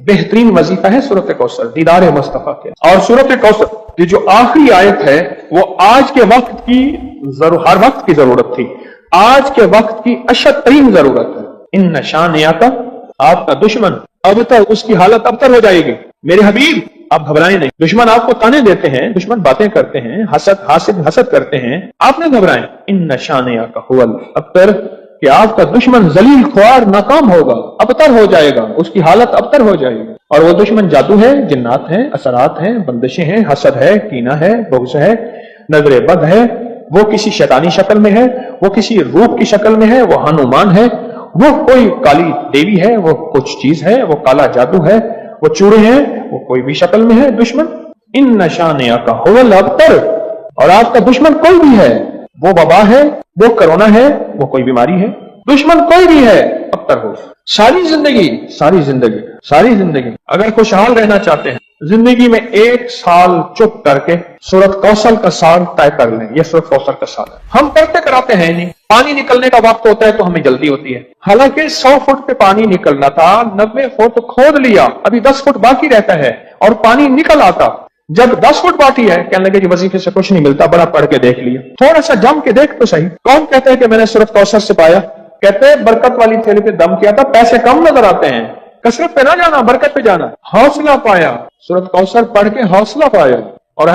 बेहतरीन वजीफा है सूरत कौसर, दीदार मुस्तफा के। और सूरत कौसर की जो आखिरी आयत है वो आज के वक्त की हर वक्त की जरूरत थी, आज के वक्त की अशद तरीन जरूरत है। इन शानियाका, आपका दुश्मन अबतर, उसकी हालत अबतर हो जाएगी। मेरे हबीब आप घबराएं नहीं। दुश्मन आपको ताने देते हैं, दुश्मन बातें करते हैं, हसद करते हैं, आप न घबराएं। इन शानियाका हुवल अबतर, कि आपका दुश्मन जलील ख्वार नाकाम होगा, अबतर हो जाएगा, उसकी हालत अबतर हो जाएगी। और वो दुश्मन जादू है, जिन्नात है, असरात हैं, बंदिशें हैं, हसद है, कीना है, बुग़्ज़ है, नजर बद है, वो किसी शैतानी शक्ल में है, वो किसी रूप की शक्ल में है, वो हनुमान है, वो कोई काली देवी है, वो कुछ चीज है, वो काला जादू है, वो चूड़े हैं, वो कोई भी शक्ल में है दुश्मन। इन नशानिया का हुवल अबतर, और आपका दुश्मन कोई भी है, वो वबा है, वो कोरोना है, वो कोई बीमारी है, दुश्मन कोई भी है, अबतर हो। सारी जिंदगी अगर खुशहाल रहना चाहते हैं, जिंदगी में 1 साल चुप करके सूरत कौसर का साल तय कर लें। ये सूरत कौसर का साल है। हम पढ़ते कराते हैं नहीं, पानी निकलने का वक्त होता है तो हमें जल्दी होती है। हालांकि 100 फुट पे पानी निकलना था, 90 फुट खोद लिया, अभी 10 फुट बाकी रहता है और पानी निकल आता। जब 10 फुट बाकी है, कहने लगे जी वजीफे से कुछ नहीं मिलता, बड़ा पढ़ के देख लिया, थोड़ा सा जम के देख तो सही। कौन कहता है कि मैंने सूरत कौसर से पाया? कहते हैं बरकत वाली थैली पे दम किया था, पैसे कम नजर आते हैं, कसरत पे ना जाना, बरकत पे जाना। हौसला पाया, सूरत कौसर पढ़ के हौसला पाया। और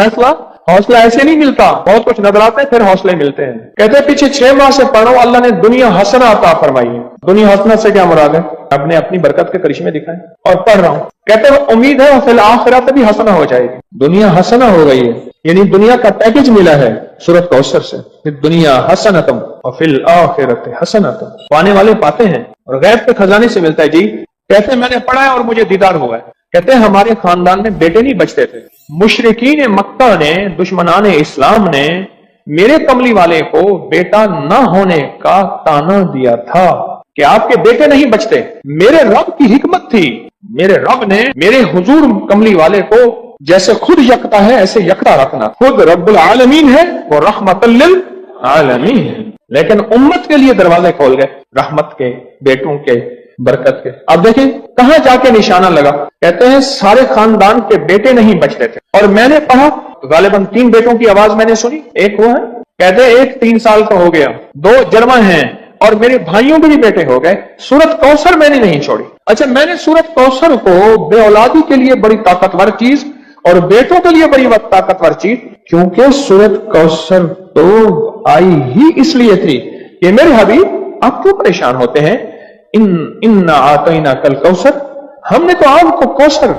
हौसला ऐसे नहीं मिलता, बहुत कुछ नजर आता है फिर हौसले मिलते हैं। कहते हैं पीछे 6 माह से पढ़ो, अल्लाह ने दुनिया हसना अता फरमाई है। दुनिया हसना से क्या मुराद है? आपने अपनी बरकत के करिश्मे दिखाए और पढ़ रहा हूं। कहते हैं उम्मीद है फिल आखिरत भी हसना हो जाएगी। दुनिया हसना हो गई है, यानी दुनिया का पैकेज मिला है सूरत कौसर से। दुनिया हसनतम और फिल आखिरत हसनतम, पाने वाले पाते हैं और गैब के खजाने से मिलता है जी। कहते हैं मैंने पढ़ा है और मुझे दीदार हुआ है। कहते हैं हमारे खानदान में बेटे नहीं बचते थे। मुशरिकीन मक्का ने, दुश्मनान इस्लाम ने मेरे कमली वाले को बेटा न होने का ताना दिया था कि आपके बेटे नहीं बचते। मेरे रब की हिकमत थी, मेरे रब ने मेरे हुजूर कमली वाले को जैसे खुद यकता है ऐसे यकता रखना। खुद रब्बुल आलमीन है, वो रहमतुल लिल आलमीन है, लेकिन उम्मत के लिए दरवाजे खोल गए रहमत के, बेटों के, बरकत के। अब देखिए कहां जाके निशाना लगा। कहते हैं सारे खानदान के बेटे नहीं बचते थे और मैंने पढ़ा तो गालिबन 3 बेटों की आवाज मैंने सुनी। एक वो है, कहते हैं 1 3 साल का हो गया, 2 जर्मन हैं और मेरे भाइयों के भी बेटे हो गए। सूरत कौसर मैंने नहीं छोड़ी। अच्छा, मैंने सूरत कौसर को बेऔलादी के लिए बड़ी ताकतवर चीज और बेटों के लिए बड़ी ताकतवर चीज, क्योंकि सूरत कौसर तो आई ही इसलिए थी कि मेरे हबीब आप क्यों परेशान होते हैं? इन्ना आतैना कल कौसर, हमने तो आपको कौसर,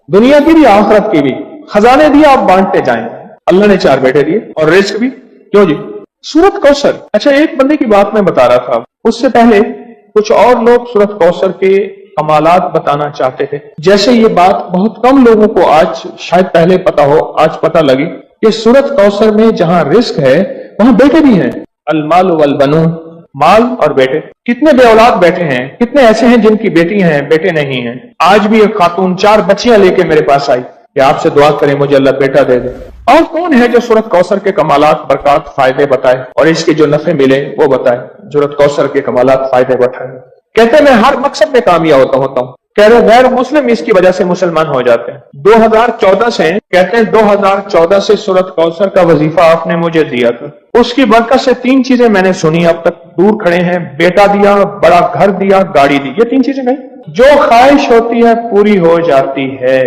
दुनिया की भी आखिरत की भी खजाने दिए, आप बांटते जाएं। अल्लाह ने 4 बेटे दिए और रिस्क भी। क्यों जी? सूरत कौसर। अच्छा, एक बंदे की बात मैं बता रहा था, उससे पहले कुछ और लोग सूरत कौसर के कमालात बताना चाहते थे। जैसे ये बात बहुत कम लोगों को आज शायद पहले पता हो, आज पता लगी कि सूरत कौसर में जहां रिस्क है वहां बेटे भी हैं। अलमाल वल बनून, माल और बेटे। कितने बेऔलाद बैठे हैं, कितने ऐसे हैं जिनकी बेटी हैं, बेटे नहीं हैं। आज भी एक खातून 4 बच्चियां लेके मेरे पास आई कि आपसे दुआ करें मुझे अल्लाह बेटा दे दे। और कौन है जो सूरत कौसर के कमालात, बरकत, फायदे बताए और इसके जो नफे मिले वो बताए। सूरत कौसर के कमालात, फायदे बताए। कहते मैं हर मकसद में कामयाब होता हूं। कह रहे गैर मुस्लिम इसकी वजह से मुसलमान हो जाते हैं। 2014 से, कहते हैं 2014 से सूरत कौसर का वजीफा आपने मुझे दिया था, उसकी बरकत से 3 चीजें मैंने सुनी। अब तक दूर खड़े हैं, बेटा दिया, बड़ा घर दिया, गाड़ी दी। ये 3 चीजें नहीं, जो ख्वाहिश होती है पूरी हो जाती है।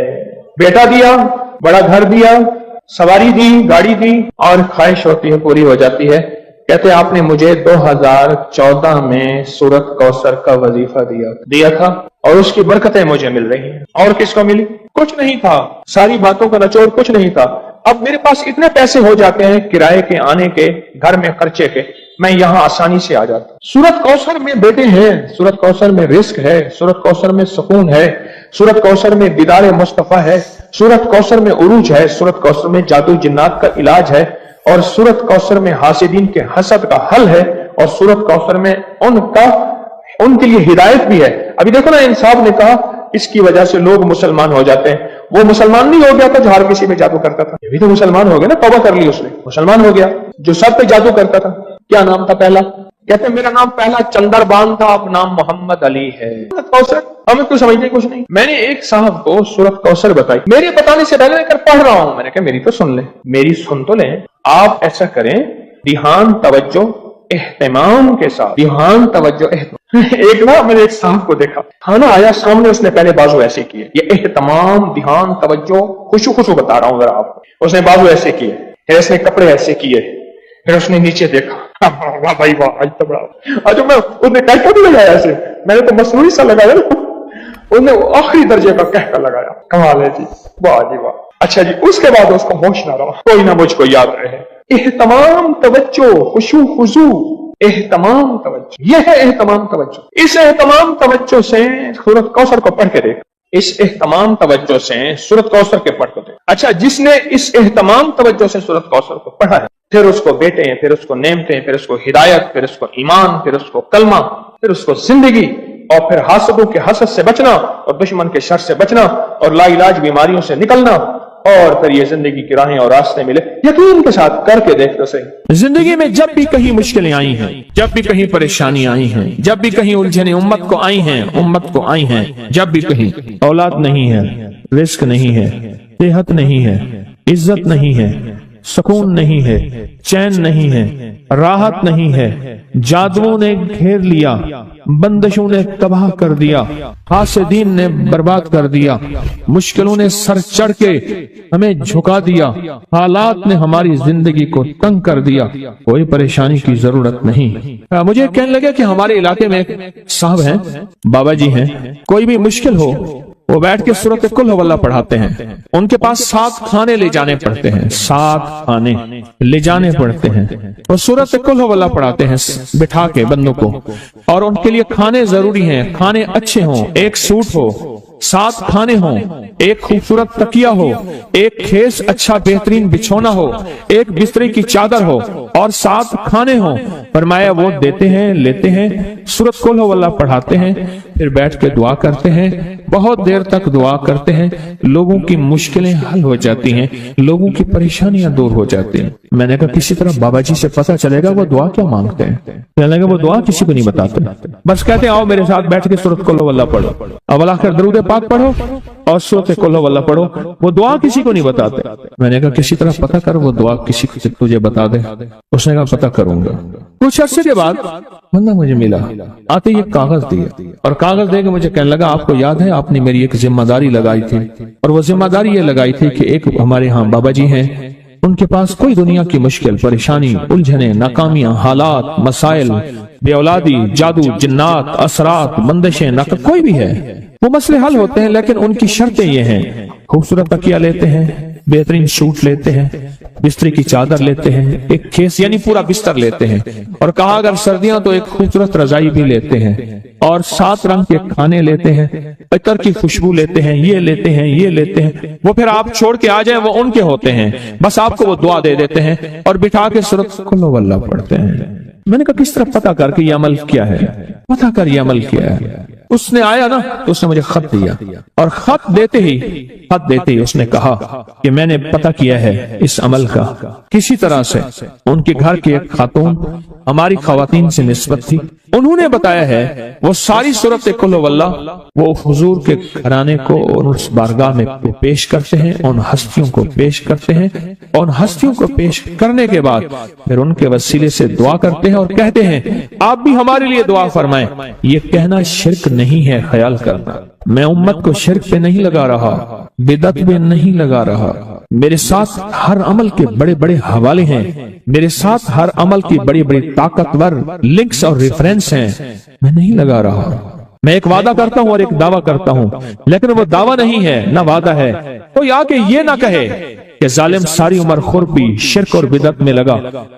बेटा दिया, बड़ा घर दिया, सवारी दी, गाड़ी दी और ख्वाहिश होती है पूरी हो जाती है। कहते आपने मुझे 2014 में सूरत कौसर का वजीफा दिया था और उसकी बरकतें मुझे मिल रही हैं। और किसको मिली? कुछ नहीं था, सारी बातों का निचोड़ कुछ नहीं था। अब मेरे पास इतने पैसे हो जाते हैं किराए के, आने के, घर में खर्चे के, मैं यहां आसानी से आ जाता। सूरत कौसर में बेटे हैं, सूरत कौसर में रिस्क है, सूरत कौसर में सुकून है, सूरत कौसर में दीदार मुस्तफा है, सूरत कौसर में उरूज है, सूरत कौसर में जादू जिन्नात का इलाज है और सूरत कौसर में हासिदीन के हसद का हल है और सूरत कौसर में उनके लिए हिदायत भी है। अभी देखो ना, इंसाफ ने कहा इसकी वजह से लोग मुसलमान हो जाते हैं। वो मुसलमान नहीं हो गया था जो हर किसी में जादू करता था, ये भी तो मुसलमान हो गया ना, तौबा कर ली उसने, मुसलमान हो गया। जो सब पे जादू करता था, क्या नाम था पहला? کہتے ہیں میرا نام پہلا چندربان تھا، اب نام محمد علی ہے۔ کوثر ہمیں تو سمجھنے کچھ نہیں۔ میں نے ایک صاحب کو سورت کوثر بتائی، میرے بتانے سے پہلے میں پڑھ رہا ہوں، میں نے کہا میری تو سن لیں، میری سن تو لیں۔ آپ ایسا کریں، دھیان، توجہ، اہتمام کے ساتھ، دھیان، توجہ، اہتمام۔ ایک نا میں نے ایک صاحب کو دیکھا، کھانا آیا سامنے، اس نے پہلے بازو ایسے کیے، یہ اہتمام، دھیان، توجہ، خوشو بتا رہا ہوں ذرا آپ کو۔ اس نے بازو ایسے کیے، پھر اس نے کپڑے ایسے کیے، پھر اس نے نیچے دیکھا، واہ بھائی واہ، آج تو بڑا، آج میں اس نے کہہ کر لگایا ایسے، میں نے تو مصنوعی سا لگایا نا، اس نے آخری درجے کا کہہ کر لگایا۔ کمال ہے جی، واہ جی واہ۔ اچھا جی، اس کے بعد اس کو ہوش نہ رہا، کوئی نہ مجھ کو یاد رہے۔ اہتمام، توجہ، خشوع خضوع، اہتمام توجہ، یہ ہے اہتمام توجہ۔ اس اہتمام توجہ سے سورت کوثر کو پڑھ کے دیکھ، اس اہتمام توجہ سے سورت کوثر کے پڑھ کو دیکھ۔ اچھا، جس نے اس اہتمام توجہ سے سورت کوثر کو پڑھا ہے، پھر اس کو بیٹے ہیں، پھر اس کو نعمتیں، پھر اس کو ہدایت، پھر اس کو ایمان، پھر اس کو کلمہ، پھر اس کو زندگی، اور پھر حاسدوں کے حسد سے بچنا، اور دشمن کے شر سے بچنا، اور لا علاج بیماریوں سے نکلنا، اور پھر یہ زندگی کی راہیں اور راستے ملے۔ یقین کے ساتھ کر کے دیکھ تو صحیح۔ زندگی میں جب بھی کہیں مشکلیں آئی ہیں، جب بھی کہیں پریشانی آئی ہیں، جب بھی کہیں الجھنیں امت کو آئی ہیں، جب بھی کہیں اولاد نہیں ہے، رزق نہیں ہے، صحت نہیں ہے، عزت نہیں ہے، سکون نہیں ہے، چین نہیں ہے، راحت نہیں ہے، جادوؤں نے گھیر لیا، بندشوں نے تباہ کر دیا، حاسدین نے برباد کر دیا، مشکلوں نے سر چڑھ کے ہمیں جھکا دیا، حالات نے ہماری زندگی کو تنگ کر دیا، کوئی پریشانی کی ضرورت نہیں۔ مجھے کہنے لگے کہ ہمارے علاقے میں ایک صاحب ہیں، بابا جی ہیں، کوئی بھی مشکل ہو وہ بیٹھ کے سورۃ قل ہو اللہ پڑھاتے ہیں۔ ان کے پاس 7 کھانے لے جانے پڑتے ہیں، 7 کھانے لے جانے پڑتے ہیں، اور سورۃ قل ہو اللہ پڑھاتے ہیں بٹھا کے بندوں کو، اور ان کے لیے کھانے ضروری ہیں، کھانے اچھے ہوں، ایک سوٹ ہو، 7 کھانے ہوں، ایک خوبصورت تکیہ ہو، ایک خیز اچھا بہترین بچھونا ہو، ایک بستر کی چادر ہو، اور 7 کھانے ہوں۔ فرمایا وہ دیتے ہیں، لیتے ہیں، سورۃ قل ہو اللہ پڑھاتے ہیں، پھر بیٹھ کے دعا کرتے ہیں، بہت دیر تک دعا کرتے ہیں، لوگوں کی مشکلیں حل ہو جاتی ہیں، لوگوں کی پریشانیاں دور ہو جاتی ہیں۔ میں نے کہا کسی طرح بابا جی سے پتہ چلے گا وہ دعا کیا مانگتے ہیں۔ کہنے لگا وہ دعا کسی کو نہیں بتاتے، بس کہتے ہیں آؤ میرے ساتھ بیٹھ کے سورۃ قل ہو اللہ پڑھو، اول آخر درود پاک پڑھو اور سورۃ قل ہو اللہ پڑھو، وہ دعا کسی کو نہیں بتاتے۔ میں نے کہا کسی طرح پتہ کر وہ دعا کسی کو تجھے بتا دے۔ اس نے کہا پتہ کروں گا۔ کچھ عرصے کے بعد بندہ مجھے ملا، آتے یہ کاغذ دیا، اور کاغذ دے کے مجھے کہنے لگا آپ کو یاد ہے آپ نے میری ایک ذمہ داری لگائی تھی، اور وہ ذمہ داری یہ لگائی تھی کہ ایک ہمارے ہاں بابا جی ہیں، ان کے پاس کوئی دنیا کی مشکل، پریشانی، الجھنیں، ناکامیاں، حالات، مسائل، بے اولادی، جادو، جنات، اثرات، بندشیں، نقد، کوئی بھی ہے، وہ مسئلے حل ہوتے ہیں، لیکن ان کی شرطیں یہ ہیں، خوبصورت تکیہ لیتے ہیں، بہترین سوٹ لیتے ہیں، بستر کی چادر لیتے ہیں، ایک کھیس یعنی پورا بستر لیتے ہیں، اور کہا اگر سردیاں تو ایک خوبصورت رضائی بھی لیتے ہیں، اور 7 رنگ کے کھانے لیتے ہیں، عطر کی خوشبو لیتے ہیں، یہ لیتے ہیں، یہ لیتے ہیں، وہ پھر آپ چھوڑ کے آ جائیں وہ ان کے ہوتے ہیں، بس آپ کو وہ دعا دے دیتے ہیں اور بٹھا کے سورۃ قل ہو اللہ پڑھتے ہیں۔ میں نے کہا کس طرح پتہ کر کے یہ عمل کیا ہے، پتہ کر یہ عمل کیا ہے۔ اس نے آیا نا تو اس نے مجھے خط دیا، اور خط دیتے ہی اس نے کہا کہ میں نے پتہ کیا ہے اس عمل کا، کسی طرح سے ان کے گھر کی ایک خاتون ہماری خواتین سے نسبت تھی، انہوں نے بتایا ہے وہ ساری سورۃ قل ہو اللہ وہ حضور کے گھرانے کو اور اس بارگاہ میں پیش کرتے ہیں، ان ہستیوں کو پیش کرتے ہیں، اور ہستیوں کو پیش کرنے کے بعد پھر ان کے وسیلے سے دعا کرتے ہیں اور کہتے ہیں آپ بھی ہمارے لیے دعا فرمائیں۔ یہ کہنا شرک نہیں ہے، خیال کرنا میں امت کو شرک پہ نہیں لگا رہا، بدعت پہ نہیں لگا رہا، میرے ساتھ ہر عمل کے بڑے بڑے حوالے ہیں، میرے ساتھ ہر عمل کی بڑی بڑی طاقتور لنکس اور ریفرنس ہیں، میں نہیں لگا رہا۔ میں ایک وعدہ کرتا ہوں اور ایک دعویٰ کرتا ہوں، لیکن وہ دعویٰ نہیں ہے نہ وعدہ ہے۔ کوئی آ کے یہ نہ کہے کہ ظالم ساری عمر خور بھی شرک اور بدعت میں لگا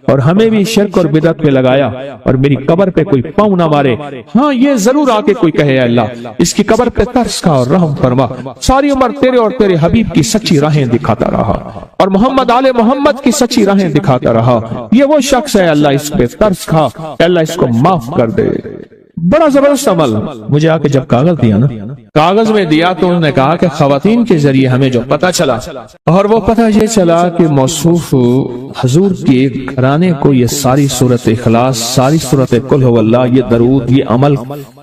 اور ہمیں بھی شرک اور بدعت میں لگایا، اور میری قبر پہ کوئی پاؤں نہ مارے۔ ہاں یہ ضرور آ کے کوئی کہے اللہ اس کی قبر پہ ترس کھا اور رحم فرما، ساری عمر تیرے اور تیرے حبیب کی سچی راہیں دکھاتا رہا اور محمد آل محمد کی سچی راہیں دکھاتا رہا، یہ وہ شخص ہے اللہ اس پہ ترس کھا، اللہ اس کو معاف کر دے۔ بڑا زبردست عمل۔ مجھے آ کے جب کاغذ دیا نا कागज में दिया तो उन्होंने कहा कि खवातीन के जरिए हमें जो पता चला, और वो पता ये चला कि मौसूफ हजूर के घराने को ये सारी सूरत इखलास, सारी सूरत कुल हु अल्लाह, ये दरूद, ये अमल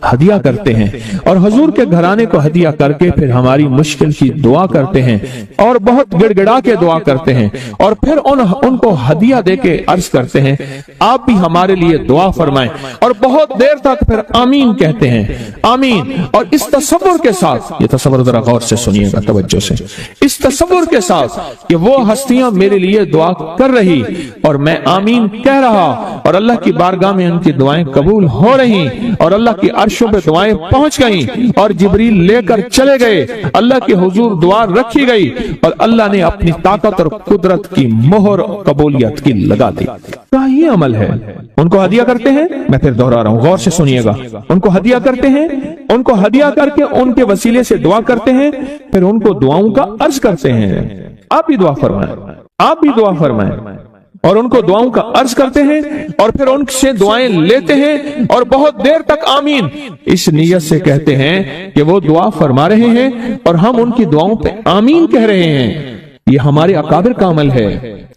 हदिया करते हैं, और हजूर के घराने को हदिया करके फिर हमारी मुश्किल की दुआ करते हैं, और बहुत गिड़गिड़ा के दुआ करते हैं, और फिर उनको हदिया दे के अर्ज करते हैं आप भी हमारे लिए दुआ फरमाएं, और बहुत देर तक फिर आमीन कहते हैं, आमीन। और इस तसव्वुर के साथ, ये तसव्वुर जरा गौर से सुनिएगा, तवज्जो से, इस तसव्वुर के साथ कि वो हस्तियां मेरे लिए दुआ कर रही और मैं आमीन कह रहा, और अल्लाह की बारगाह में उनकी दुआएं कबूल हो रही, और अल्लाह की अर्शों पे दुआएं पहुंच गई, और जिब्रील लेकर चले गए, अल्लाह के हुजूर दुआ रखी गई, और अल्लाह ने अपनी ताकत और कुदरत की मोहर कबूलियत की लगा दी। क्या ये अमल है? उनको हदिया करते हैं, मैं फिर दोहरा रहा हूं, गौर से सुनिएगा, उनको हदिया करते हैं, उनको हदिया करके उनके वसीले से दुआ करते हैं, फिर उनको दुआओं का अर्ज करते हैं, आप भी दुआ फरमाएं, आप भी दुआ फरमाएं, और उनको दुआओं का अर्ज करते हैं, और फिर उनसे दुआएं लेते हैं, और बहुत देर तक आमीन इस नियत से कहते हैं कि वो दुआ फरमा रहे हैं और हम उनकी दुआओं पे आमीन कह रहे हैं। ये हमारे अकाबिर का अमल है,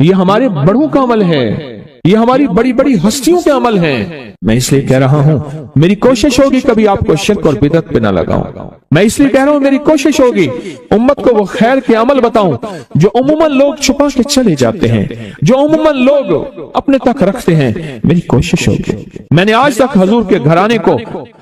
ये हमारे बड़ों का अमल है, ये हमारी बड़ी बड़ी हस्तियों के अमल हैं। मैं इसलिए कह रहा हूं, मेरी कोशिश होगी कभी आपको शिर्क और बिदअत पे ना लगाऊं। मैं इसलिए कह रहा हूं, मेरी कोशिश होगी उम्मत को वो खैर के अमल बताऊं जो उम्मन लोग छुपा के चले जाते हैं, जो उम्मन लोग अपने तक रखते हैं। मेरी कोशिश होगी, मैंने आज तक हजूर के घराने को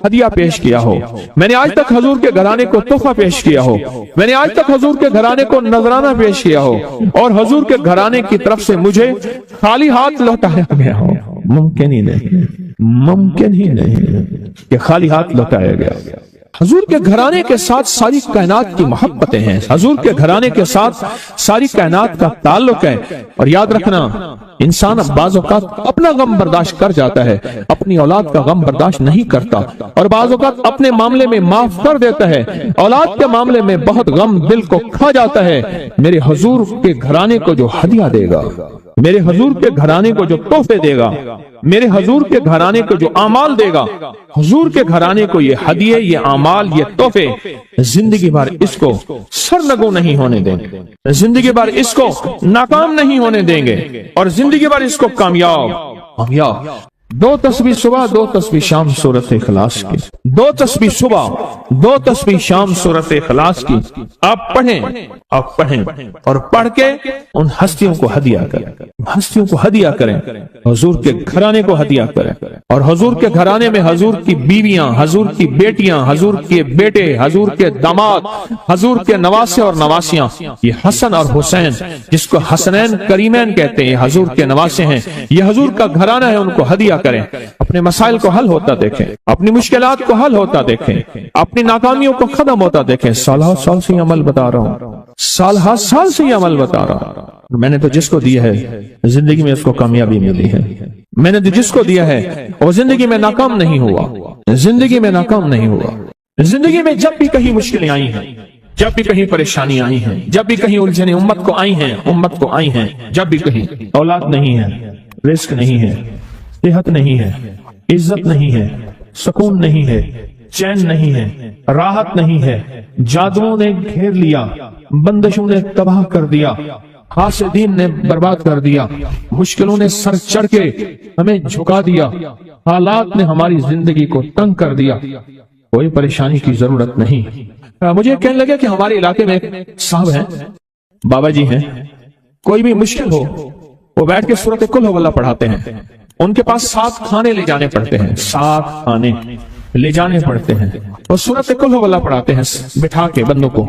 हदिया पेश किया हो, मैंने आज तक हजूर के घराने को तोहफा पेश किया हो, मैंने आज तक हजूर के घराने को नजराना पेश किया हो, और हजूर के घराने की तरफ से मुझे खाली हाथ लौटाया गया हो। मुमकिन ही नहीं, मुमकिन ही नहीं कि खाली हाथ लौटाया गया। हजूर के घराने के साथ सारी कायनात की मोहब्बतें हैं, हजूर के घराने के साथ सारी कायनात का ताल्लुक है। और याद रखना, इंसान बाज़ औक़ात अपना गम बर्दाश्त कर जाता है, अपनी औलाद का गम बर्दाश्त नहीं करता, और बाज़ औक़ात अपने मामले में माफ कर देता है, औलाद के मामले में बहुत गम दिल को खा जाता है। मेरे हजूर के घराने को जो हदिया देगा, मेरे हजूर के घराने को जो तोहफे देगा, मेरे हजूर के घराने को जो आमाल देगा, हजूर के घराने को ये हदिये, ये आमाल, ये तोहफे जिंदगी भर इसको सरनगू नहीं होने देंगे, जिंदगी भर इसको नाकाम नहीं होने देंगे, और जिंदगी भर इसको कामयाब। 2 तस्बीह सुबह, 2 तस्बीह शाम सूरत इखलास की, 2 तस्बीह सुबह, 2 तस्बीह शाम सूरत इखलास की आप पढ़ें, आप पढ़ें, और पढ़ के उन हस्तियों को हदिया करें, हस्तियों को हदिया करें, हजूर के घराने को हदिया करें, और हजूर के घराने में हजूर की बीवियां, हजूर की बेटियां, हजूर के बेटे, हजूर के दामाद, हजूर के नवासे और नवासियां, ये हसन और हुसैन जिसको हसनैन करीमैन कहते हैं, हजूर के नवासे हैं, ये हजूर का घराना है, उनको हदिया करें। अपने मसाइल को हल होता देखें, अपनी मुश्किलात को हल होता देखें, अपनी नाकामियों को खत्म होता देखें। साल से अमल बता रहा हूं, साल से अमल बता रहा हूं। मैंने तो जिसको दिया है जिंदगी में उसको कामयाबी मिली है, मैंने तो जिसको दिया है वो जिंदगी में नाकाम नहीं हुआ, जिंदगी में नाकाम नहीं हुआ। जिंदगी में जब भी कहीं मुश्किलें आई हैं, जब भी कहीं परेशानी आई हैं, जब भी कहीं उलझने उम्मत को आई हैं, उम्मत को आई हैं, जब भी कहीं औलाद नहीं है, रिस्क नहीं है, सेहत नहीं है, इज्जत नहीं है, सुकून नहीं है, चैन नहीं है, राहत नहीं है, जादुओं ने घेर लिया, बंदिशों ने तबाह कर दिया, हासिदीन ने बर्बाद कर दिया, मुश्किलों ने सर चढ़ के हमें झुका दिया, हालात ने हमारी जिंदगी को तंग कर दिया। कोई परेशानी की जरूरत नहीं। मुझे कहने लगे कि हमारे इलाके में एक साहब हैं, बाबा जी हैं, कोई भी मुश्किल हो वो बैठ के सूरत कुल हु अल्लाह पढ़ाते हैं। उनके पास 7 खाने ले जाने पड़ते हैं, 7 खाने ले जाने पड़ते हैं, और सूरत कुल हु अल्लाह पढ़ाते हैं बिठा के बंदों को।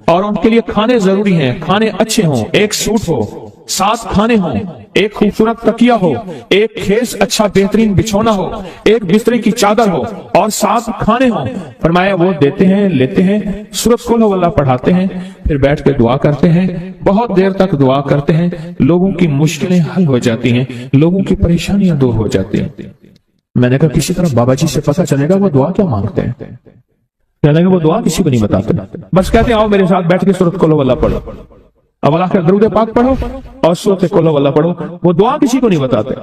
और उनके लिए खाने जरूरी हैं, खाने अच्छे हों, एक सूट हो, 7 खाने हों, एक खूबसूरत तकिया हो, एक खेस अच्छा बेहतरीन बिछौना हो, एक बिस्तरे की चादर हो, और 7 खाने हों। फरमाया वो देते हैं, लेते हैं, सूरत कुल हु अल्लाह पढ़ाते हैं, फिर बैठ के दुआ करते हैं, बहुत देर तक दुआ करते हैं, लोगों की मुश्किलें हल हो जाती हैं, लोगों की परेशानियां दूर हो जाती हैं। मैंने कहा किसी तरह बाबा जी से पता चलेगा वो दुआ क्या मांगते हैं। कहने लगे वो दुआ किसी को नहीं बताते, बस कहते हैं आओ मेरे साथ बैठ के सूरत कुल हु अल्लाह पढ़ो, अब अल्लाह का दरूद पाक पढ़ो और सूरत कुल हु अल्लाह पढ़ो, वो दुआ किसी को नहीं बताते।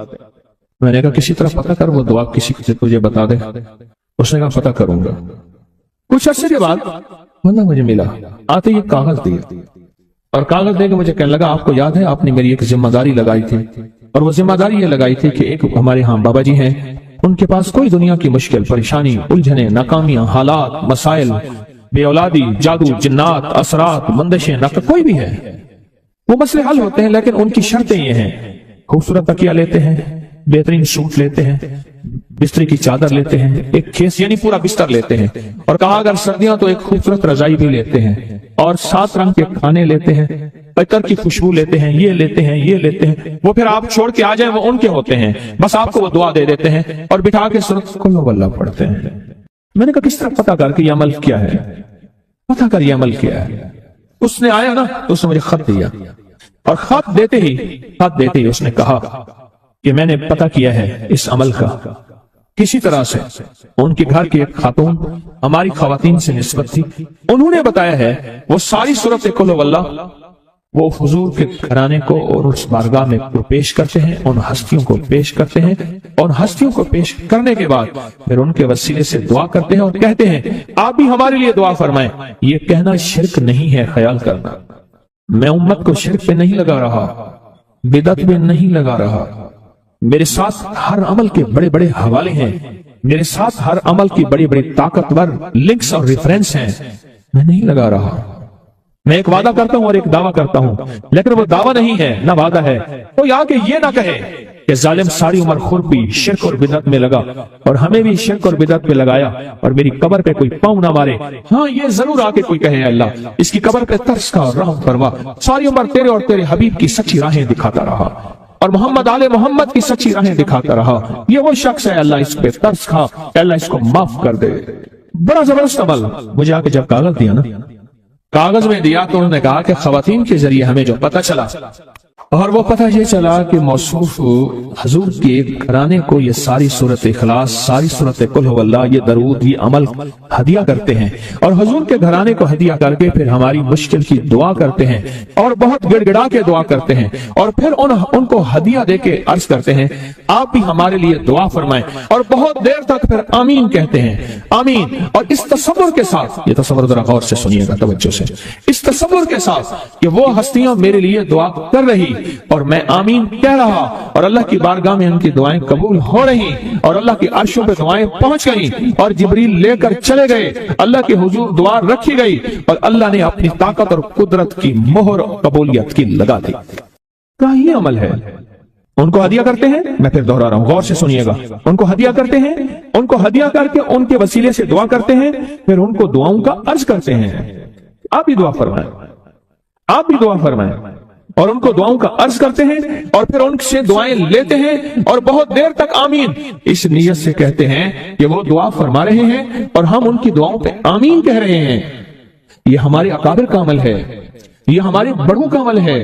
मैंने कहा किसी तरह पता कर वो दुआ किसी से तुझे बता दे। उसने कहा पता करूंगा। कुछ अर्से के बाद बंदा मुझे मिला, आते ही कागज दिया और कागज देकर मुझे कहने लगा, आपको याद है आपने मेरी एक जिम्मेदारी लगाई थी, और वो जिम्मेदारी ये लगाई थी कि एक हमारे यहाँ बाबा जी हैं, उनके पास कोई दुनिया की मुश्किल, परेशानी, उलझने, नाकामियां, हालात, मसाइल, बेऔलादी, जादू, जिन्नात, असरात, बंदिशें, नक़द कोई भी है, वो मसले हल होते हैं। लेकिन उनकी शर्तें ये हैं, खूबसूरत तकिया लेते हैं, बेहतरीन सूट लेते हैं, बिस्तरे की चादर लेते हैं, एक खेस यानी पूरा बिस्तर लेते हैं, और कहा अगर सर्दियां तो एक खूबसूरत रजाई भी लेते हैं, और 7 रंग के खाने लेते हैं, अतर की खुशबू लेते हैं, ये लेते हैं, ये लेते हैं। वो फिर आप छोड़ के आ जाए वो उनके होते हैं, बस आपको वो दुआ दे देते हैं और बिठा के सूरत कुल वल्लाह पढ़ते हैं। मैंने कहा किस तरह पता करके ये अमल किया है, पता कर ये अमल किया है। उसने आया ना तो उसने मुझे खत दिया, और खत देते ही उसने कहा कि मैंने पता किया है इस अमल का किसी तरह से। उनके घर की एक खातून हमारी खवातीन से निस्बत थी, उन्होंने बताया है वो सारी सूरत कुल वल्लाह वो हुजूर के घराने को और उस बारगाह में पेश करते हैं, उन हस्तियों को पेश करते हैं, और हस्तियों को पेश करने के बाद फिर उनके वसीले से दुआ करते हैं और कहते हैं आप भी हमारे लिए दुआ फरमाएं। ये कहना शिरक नहीं है, ख्याल करना। मैं उम्मत को शिरक पे नहीं लगा रहा, बिदअत में नहीं लगा रहा। मेरे साथ हर अमल के बड़े बड़े हवाले हैं, मेरे साथ हर अमल की बड़ी बड़ी ताकतवर लिंक्स और रेफरेंस हैं। मैं नहीं लगा रहा, मैं एक वादा करता हूं और एक दावा करता हूं, लेकिन वो दावा नहीं है ना वादा है। तो यहाँ के ये ना कहे कि जालिम सारी उम्र खुरपी शिरक और बिदअत में लगा और हमें भी शिरक और बिदअत पे लगाया और मेरी कब्र पे कोई पांव ना मारे। हाँ ये जरूर आके कोई कहे अल्लाह इसकी कब्र पे तरस का और रहम फरमा, सारी उम्र तेरे और तेरे हबीब की सच्ची राहें दिखाता रहा और मोहम्मद आले मोहम्मद की सच्ची राहें दिखाता रहा। ये वो शख्स है, अल्लाह इस पे तरस खा, अल्लाह इसको माफ कर दे। बड़ा जबरदस्त अमल। मुझे आके जब कागज दिया ना, कागज में दिया तो उन्होंने कहा कि खवातीन के जरिए हमें जो पता चला, और वो पता ये चला कि मौसूफ हजूर के घराने को ये सारी सूरत इखलास, सारी सूरत कुल हुवल्लाह, ये दरूद, ये अमल हदिया करते हैं और हजूर के घराने को हदिया करके फिर हमारी मुश्किल की दुआ करते हैं और बहुत गिड़गिड़ा के दुआ करते हैं और फिर उनको हदिया दे के अर्ज करते हैं आप भी हमारे लिए दुआ फरमाएं, और बहुत देर तक फिर आमीन कहते हैं, आमीन। और इस तसव्वुर के साथ, ये तसव्वुर जरा गौर से सुनिएगा तवज्जो से, इस तसव्वुर के साथ कि वो हस्तियां मेरे लिए दुआ कर रही और मैं आमीन कह रहा और अल्लाह की बारगाह में उनकी दुआएं कबूल हो रही और अल्लाह की अर्शों पे दुआएं पहुंच गई और जिब्रील लेकर चले गए, अल्लाह के हुजूर दुआ रखी गई और अल्लाह ने अपनी ताकत और कुदरत की मोहर कबूलियत की लगा दी। क्या ये अमल है? उनको हदिया करते हैं, मैं फिर दोहरा रहा हूं, गौर से सुनिएगा। उनको हदिया करते हैं, उनको हदिया करके उनके वसीले से दुआ करते हैं, फिर उनको दुआओं का अर्ज करते हैं आप भी दुआ फरमाएं, आप भी दुआ फरमाएं, और उनको दुआओं का अर्ज करते हैं और फिर उनसे दुआएं लेते हैं और बहुत देर तक आमीन इस नियत से कहते हैं कि वो दुआ फरमा रहे हैं और हम उनकी दुआओं पे आमीन कह रहे हैं। ये हमारे अकाबिर का अमल है, ये हमारे बड़ों का अमल है।